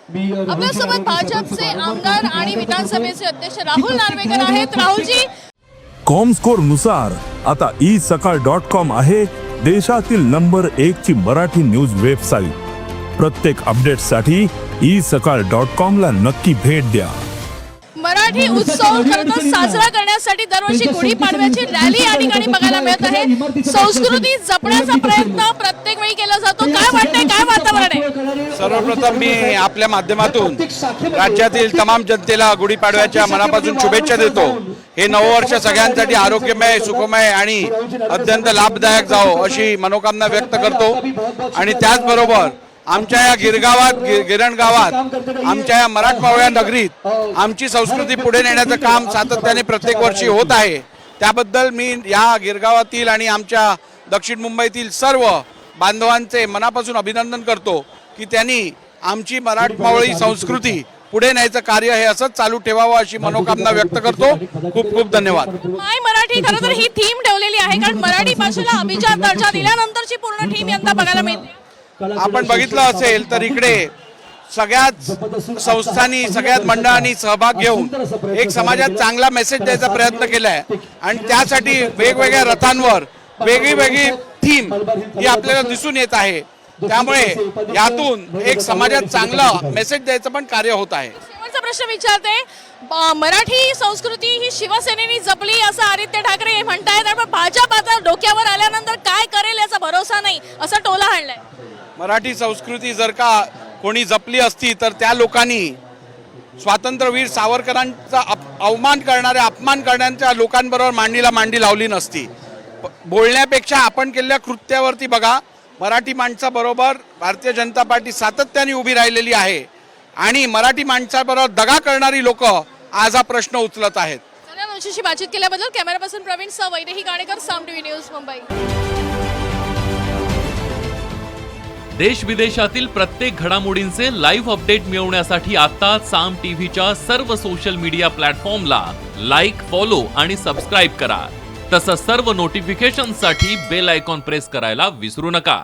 आपल्यासोबत भाजपचे आमदार आणि विधानसभेचे अध्यक्ष राहुल नार्वेकर आहेत. राहुलजी, कॉमस्कोर नुसार आता isakal.com आहे देशातील नंबर 1 ची मराठी न्यूज वेबसाईट. प्रत्येक अपडेटसाठी isakal.com ला नक्की भेट द्या. मराठी उत्सव खरंतर साजरा करण्यासाठी दरवर्षी गुढीपाडव्याची रॅली या ठिकाणी बघायला मिळत आहे. संस्कृती जपण्याचा प्रयत्न प्रत्येक वेळी केला जातो. काय वाटतंय, काय वातावरण आहे? सर्वप्रथम मी आपल्या माध्यमातून राज्यातील तमाम जनतेला गुढीपाडव्याच्या मनापासून शुभेच्छा देतो. हे नववर्ष सगळ्यांसाठी आरोग्यमय, सुखमय आणि अत्यंत लाभदायक जावो अशी मनोकामना व्यक्त करतो. आणि त्याचबरोबर आमच्या या गिरण गावात आमच्या या मराठमोळ्या नगरीत आमची संस्कृती पुढे नेण्याचं काम सातत्याने प्रत्येक वर्षी होत आहे. त्याबद्दल मी या गिरगावातील आणि आमच्या दक्षिण मुंबईतील सर्व बांधवांचे मनापासून अभिनंदन करतो की त्यांनी आमची मराठमोळी संस्कृती पुढे न्यायचं कार्य हे असंच चालू ठेवावं अशी मनोकामना व्यक्त करतो. खूप खूप धन्यवाद. माय मराठी खरं तर ही थीम ठेवलेली आहे, कारण मराठी भाषेला अभिजात दर्जा दिल्यानंतरची पूर्ण थीम यंदा बघायला मिळते. आपण बघितलं असेल तर इकडे सगळ्याच संस्थांनी, सगळ्याच मंडळांनी सहभाग घेऊन एक समाजात चांगला मेसेज द्यायचा प्रयत्न केलाय. आणि त्यासाठी वेगवेगळ्या रथांवर वेगळी थीम ही आपल्याला दिसून येत आहे. त्यामुळे यातून एक समाजात चांगला मेसेज द्यायचं पण कार्य होत आहे. शेवटचा प्रश्न विचारते, मराठी संस्कृती ही शिवसेनेने जपली असं आदित्य ठाकरे म्हणतायत, पण भाजप आता डोक्यावर आल्यानंतर काय करेल याचा भरोसा नाही असं टोला हाणलाय. मराठी संस्कृती जर का कोणी जपली असती तर त्या लोकांनी स्वातंत्र्यवीर सावरकरांचा अवमान करणाऱ्या, अपमान करणाऱ्या लोकांबरोबर मांडीला मांडी लावली नसती. बोलण्यापेक्षा आपण केलेल्या कृत्यावरती बघा. मराठी माणसाबरोबर भारतीय जनता पार्टी सातत्याने उभी राहिलेली आहे आणि मराठी माणसाबरोबर दगा करणारी लोक आज हा प्रश्न उचलत आहेत. तुमच्याशी बातचीत केल्याबद्दल कॅमेरापर्सन प्रवीण सह वैदेही गाणेकर, साम टीव्ही न्यूज, मुंबई. देश विदेशातील प्रत्येक घडामोडींचे लाईव्ह अपडेट मिळवण्यासाठी आता साम टीव्हीच्या सर्व सोशल मीडिया प्लॅटफॉर्मला लाईक, फॉलो आणि सबस्क्राईब करा. तसंच सर्व नोटिफिकेशनसाठी बेल आयकॉन प्रेस करायला विसरू नका.